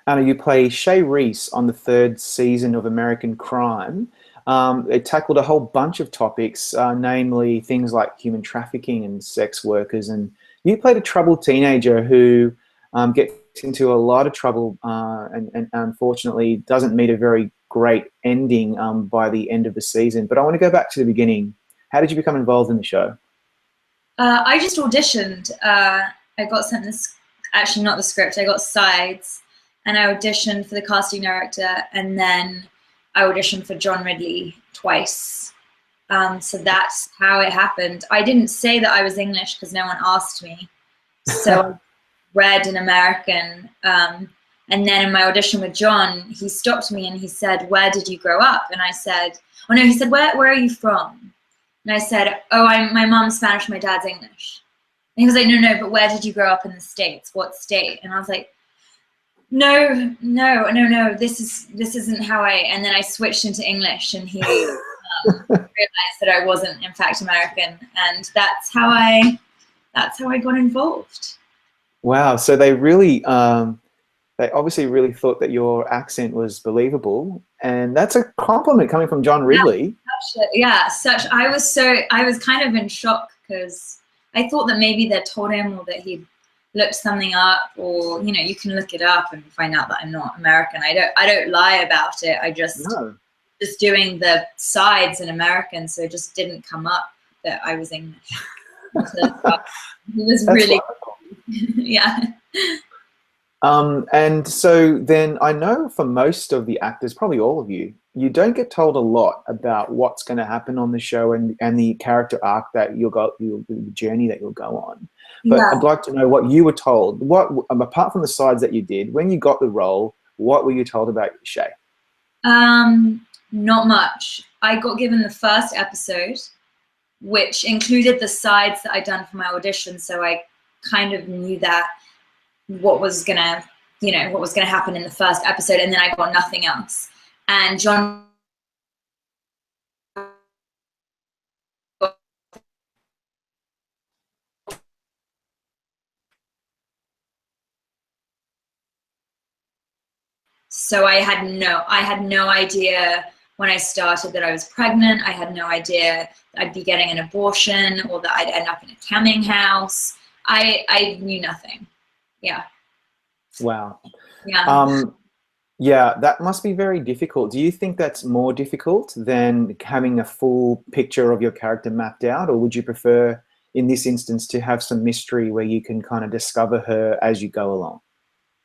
Anna, you play Shay Reese on the third season of American Crime. It tackled a whole bunch of topics, namely things like human trafficking and sex workers. And you played a troubled teenager who gets into a lot of trouble and unfortunately doesn't meet a very great ending by the end of the season. But I want to go back to the beginning. How did you become involved in the show? I just auditioned. I got sent this, actually not the script, I got sides, and I auditioned for the casting director, and then I auditioned for John Ridley twice. So that's how it happened. I didn't say that I was English because no one asked me. So I read an American, and then in my audition with John, he stopped me and he said, "Where did you grow up?" And I said, oh no, he said, where are you from? And I said, oh, my mom's Spanish, my dad's English. And he was like, no, but where did you grow up in the States? What state? And I was like, no, this isn't how and then I switched into English, and he realized that I wasn't in fact American, and that's how I got involved. Wow. So they obviously really thought that your accent was believable, and that's a compliment coming from John Ridley. I was kind of in shock because I thought that maybe they told him, or that he'd looked something up, or you can look it up and find out that I'm not American. I don't lie about it. I just doing the sides in American, so it just didn't come up that I was English. It was really yeah. And so then I know for most of the actors, probably all of you, you don't get told a lot about what's going to happen on the show and the character arc that the journey that you'll go on. But I'd like to know what you were told. What, apart from the sides that you did, when you got the role, what were you told about Shay? Not much. I got given the first episode, which included the sides that I'd done for my audition, so I kind of knew that what was gonna happen in the first episode, and then I got nothing else. And John so I had no idea when I started that I was pregnant. I had no idea that I'd be getting an abortion or that I'd end up in a camming house. I knew nothing. Yeah. Wow. Yeah. Yeah, that must be very difficult. Do you think that's more difficult than having a full picture of your character mapped out, or would you prefer, in this instance, to have some mystery where you can kind of discover her as you go along?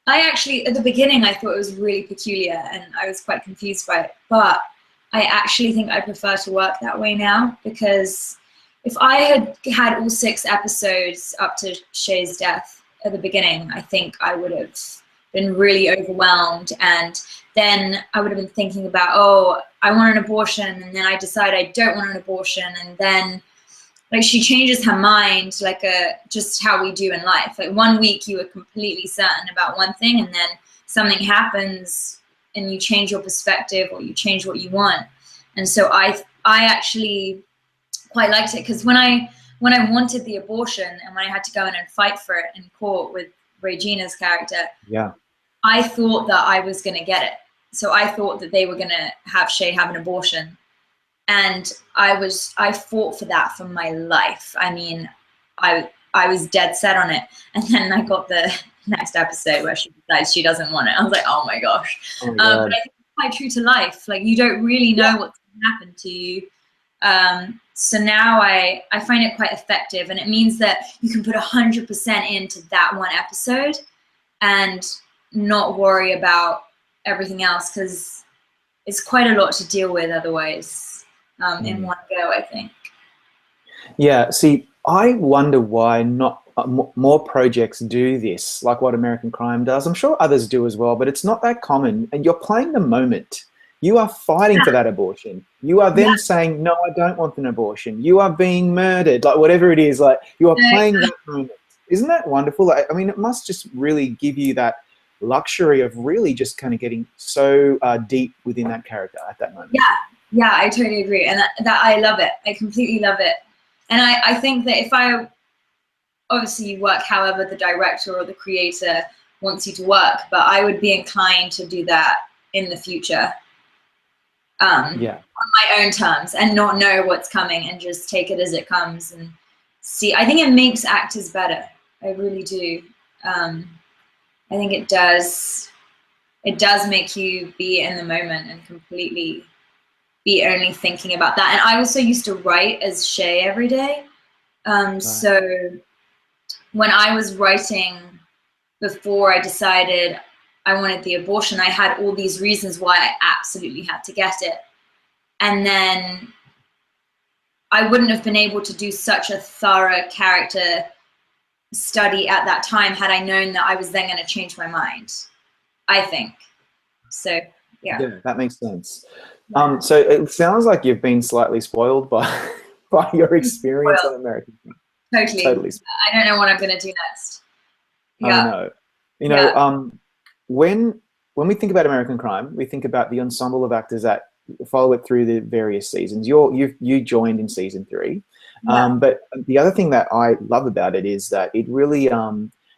I actually, at the beginning, I thought it was really peculiar and I was quite confused by it, but I actually think I prefer to work that way now, because if I had had all 6 episodes up to Shay's death at the beginning, I think I would have been really overwhelmed, and then I would have been thinking about, oh, I want an abortion, and then I decide I don't want an abortion, and then like she changes her mind, like just how we do in life. Like one week you were completely certain about one thing, and then something happens and you change your perspective, or you change what you want. And so I actually quite liked it, because when I wanted the abortion and when I had to go in and fight for it in court with Regina's character, I thought that I was going to get it. So I thought that they were going to have Shay have an abortion. And I fought for that for my life. I mean, I was dead set on it. And then I got the next episode where she decides she doesn't want it. I was like, oh my gosh. But I think it's quite true to life. Like, you don't really know what's going to happen to you. So now I find it quite effective, and it means that you can put 100% into that one episode and not worry about everything else, because it's quite a lot to deal with otherwise in one go, I think. Yeah, see, I wonder why not more projects do this, like what American Crime does. I'm sure others do as well, but it's not that common, and you're playing the moment. You are fighting for that abortion. You are then saying, no, I don't want an abortion. You are being murdered, like whatever it is, like you are playing that moment. Isn't that wonderful? I mean, it must just really give you that luxury of really just kind of getting so deep within that character at that moment. Yeah, I totally agree. And that I love it. I completely love it. And I think that if obviously you work however the director or the creator wants you to work, but I would be inclined to do that in the future, on my own terms, and not know what's coming and just take it as it comes and see. I think it makes actors better. I really do. I think it does make you be in the moment and completely be only thinking about that. And I also used to write as Shay every day. So when I was writing before I decided I wanted the abortion, I had all these reasons why I absolutely had to get it. And then I wouldn't have been able to do such a thorough character study at that time had I known that I was then going to change my mind, I think. So, yeah, that makes sense. So it sounds like you've been slightly spoiled by your experience on American Crime. Totally. I don't know what I'm going to do next. Yeah. I know. You know, when we think about American Crime, we think about the ensemble of actors that follow it through the various seasons. You joined in season 3, but the other thing that I love about it is that it really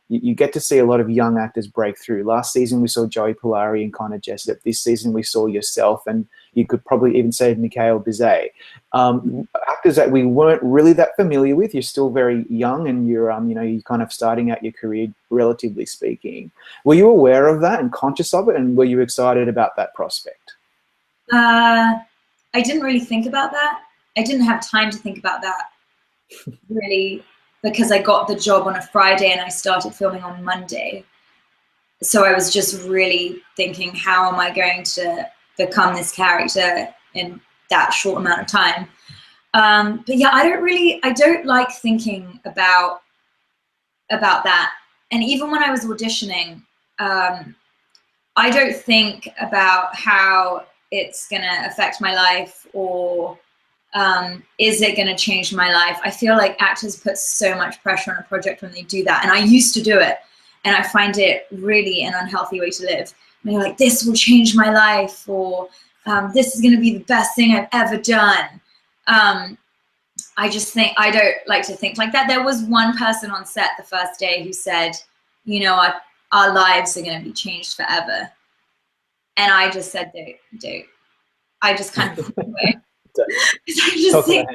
you get to see a lot of young actors break through. Last season we saw Joey Polari and Connor Jessup. This season we saw yourself, and you could probably even say Mikhail Bizet. Actors that we weren't really that familiar with. You're still very young, and you're you're kind of starting out your career, relatively speaking. Were you aware of that and conscious of it, and were you excited about that prospect? I didn't really think about that. I didn't have time to think about that, really, because I got the job on a Friday and I started filming on Monday. So I was just really thinking, how am I going to become this character in that short amount of time? But yeah, I don't like thinking about that. And even when I was auditioning, I don't think about how it's gonna affect my life, or is it gonna change my life? I feel like actors put so much pressure on a project when they do that, and I used to do it, and I find it really an unhealthy way to live. And you're like, this will change my life, or this is gonna be the best thing I've ever done. I just think, I don't like to think like that. There was one person on set the first day who said, you know, our lives are gonna be changed forever. And I just said, don't. I just kind of away. I just think,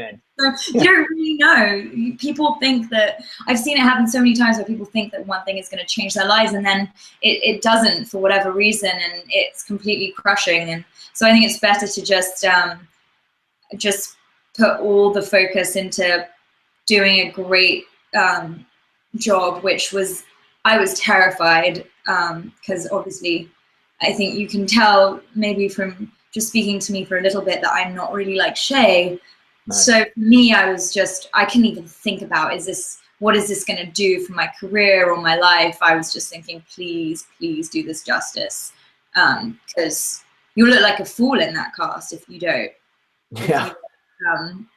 you don't really know. People think that, I've seen it happen so many times where people think that one thing is going to change their lives, and then it doesn't for whatever reason, and it's completely crushing. And so I think it's better to just put all the focus into doing a great job, which was, I was terrified, because obviously I think you can tell maybe from just speaking to me for a little bit that I'm not really like Shay. Nice. So for me, I couldn't even think about, what is this going to do for my career or my life? I was just thinking, please do this justice. Because you look like a fool in that cast if you don't. Yeah.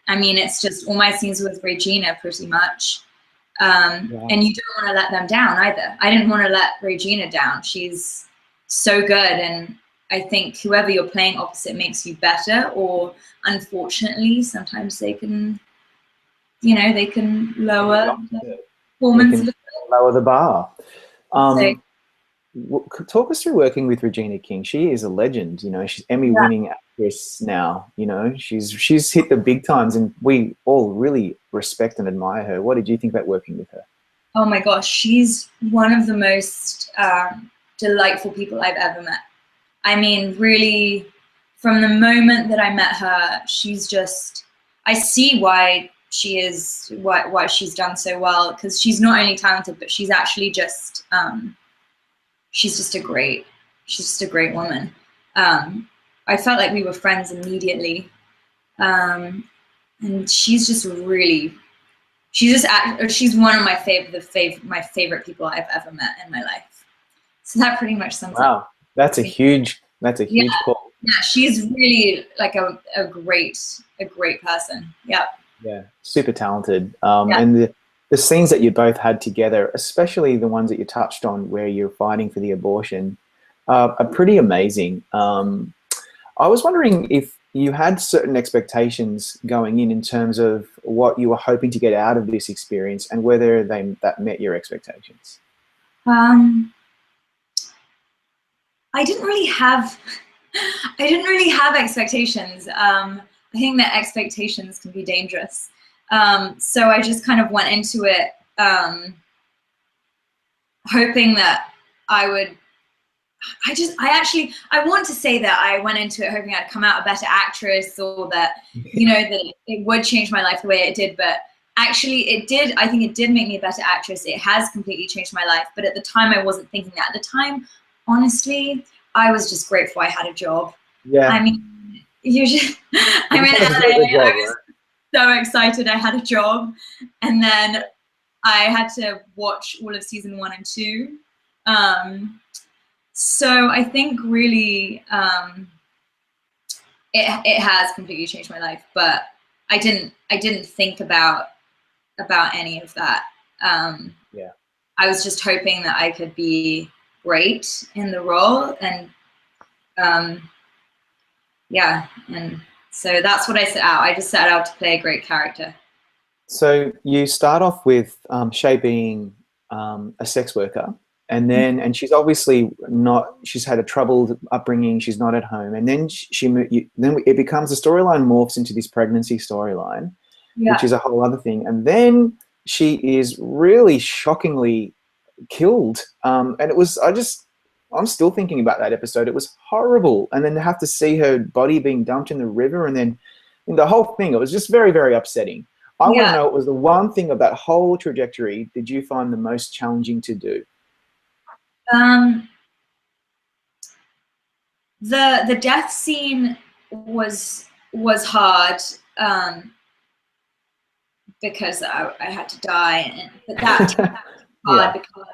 I mean, it's just all my scenes with Regina pretty much. And you don't want to let them down either. I didn't want to let Regina down. She's so good, and I think whoever you're playing opposite makes you better, or unfortunately sometimes they can, they can lower the performance, lower the bar. Talk us through working with Regina King. She is a legend, she's Emmy-winning actress now. She's hit the big times, and we all really respect and admire her. What did you think about working with her? Oh my gosh, she's one of the most delightful people I've ever met. I mean, really, from the moment that I met her, she's just, I see why she is, why she's done so well, because she's not only talented, but she's actually just, she's just a great woman. I felt like we were friends immediately. And she's just really, she's one of my favorite people I've ever met in my life. So that pretty much sums up. That's a huge call. Yeah, she's really like a great person. Yeah. Yeah, super talented. And the scenes that you both had together, especially the ones that you touched on where you're fighting for the abortion, are pretty amazing. I was wondering if you had certain expectations going in terms of what you were hoping to get out of this experience, and whether that met your expectations. I didn't really have expectations. I think that expectations can be dangerous. So I just kind of went into it hoping that I would. I want to say that I went into it hoping I'd come out a better actress, or that, you know, that it would change my life the way it did. But actually it did. I think it did make me a better actress. It has completely changed my life. But at the time I wasn't thinking that. At the time, honestly, I was just grateful I had a job. Yeah. I mean, I'm in LA. I was so excited I had a job. And then I had to watch all of season 1 and 2. So I think really it has completely changed my life, but I didn't think about any of that. Yeah. I was just hoping that I could be great in the role, and yeah, and so that's what I set out. I just set out to play a great character. So you start off with Shay being a sex worker. And then, and she's obviously not. She's had a troubled upbringing. She's not at home, and then then it becomes the storyline morphs into this pregnancy storyline, which is a whole other thing. And then she is really shockingly killed. And it was. I'm still thinking about that episode. It was horrible. And then to have to see her body being dumped in the river, and then the whole thing. It was just very, very upsetting. I want to know, what was the one thing of that whole trajectory did you find the most challenging to do? The death scene was hard because I had to die, but that was hard because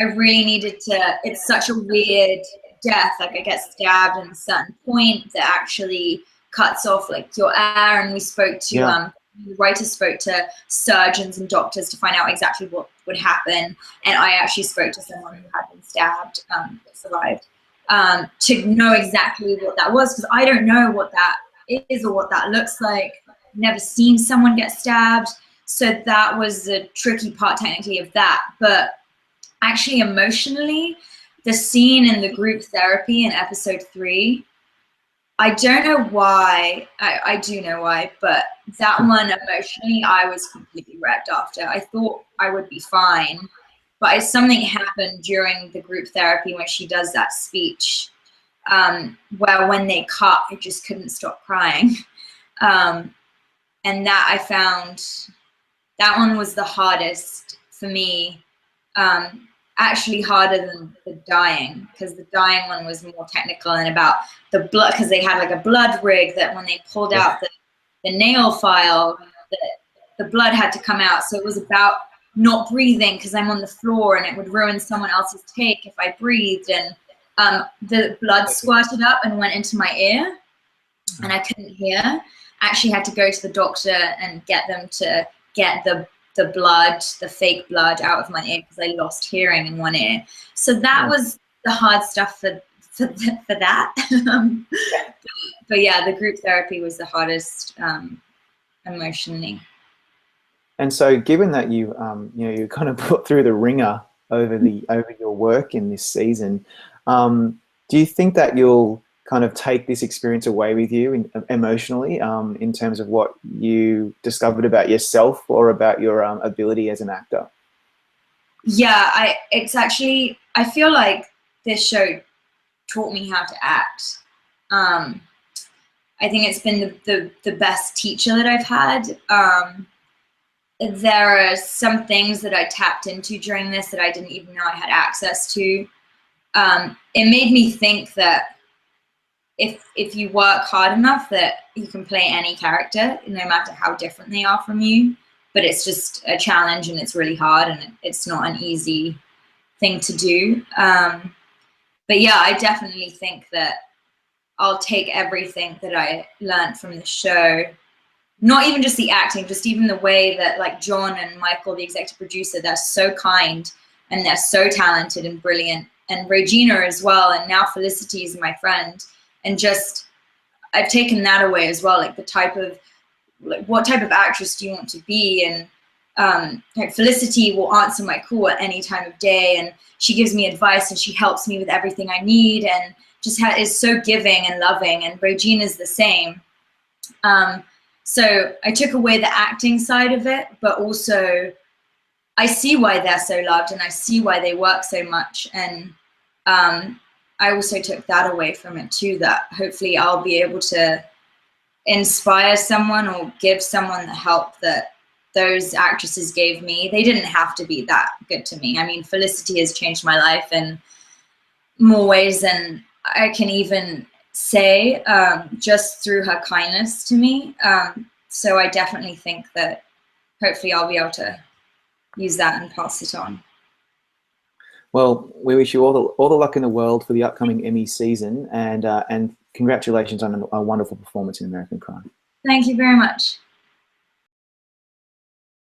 I really needed to. It's such a weird death. Like, I get stabbed at a certain point that actually cuts off like your air, and we spoke to the writer spoke to surgeons and doctors to find out exactly what would happen, and I actually spoke to someone who had been stabbed that survived, to know exactly what that was, because I don't know what that is or what that looks like. I've never seen someone get stabbed, so that was the tricky part technically of that. But actually emotionally, the scene in the group therapy in episode 3, I don't know why. I do know why, but that one emotionally, I was completely wrecked after. I thought I would be fine, but something happened during the group therapy when she does that speech, where when they cut, I just couldn't stop crying. And that I found, that one was the hardest for me. Actually harder than the dying, because the dying one was more technical and about the blood, because they had like a blood rig that when they pulled out the nail file, the blood had to come out. So it was about not breathing because I'm on the floor and it would ruin someone else's take if I breathed, and the blood squirted up and went into my ear and I couldn't hear. I actually had to go to the doctor and get them to get the blood, the fake blood, out of my ear because I lost hearing in one ear. So that was the hard stuff for that. But yeah, the group therapy was the hardest emotionally. And so, given that you you kind of put through the ringer over your work in this season, do you think that you'll kind of take this experience away with you emotionally, in terms of what you discovered about yourself or about your ability as an actor? Yeah, I feel like this show taught me how to act. I think it's been the best teacher that I've had. There are some things that I tapped into during this that I didn't even know I had access to. It made me think that if you work hard enough, that you can play any character, no matter how different they are from you. But it's just a challenge, and it's really hard, and it's not an easy thing to do. But yeah, I definitely think that I'll take everything that I learned from the show, not even just the acting, just even the way that, like, John and Michael, the executive producer, they're so kind and they're so talented and brilliant, and Regina as well, and now Felicity is my friend. And just, I've taken that away as well, like the type of, like, what type of actress do you want to be? And like Felicity will answer my call at any time of day, and she gives me advice and she helps me with everything I need, and just is so giving and loving, and Regina's the same. So I took away the acting side of it, but also I see why they're so loved and I see why they work so much. And I also took that away from it too, that hopefully I'll be able to inspire someone or give someone the help that those actresses gave me. They didn't have to be that good to me. I mean, Felicity has changed my life in more ways than I can even say, just through her kindness to me. So I definitely think that hopefully I'll be able to use that and pass it on. Well, we wish you all the luck in the world for the upcoming Emmy season, and congratulations on a wonderful performance in American Crime. Thank you very much.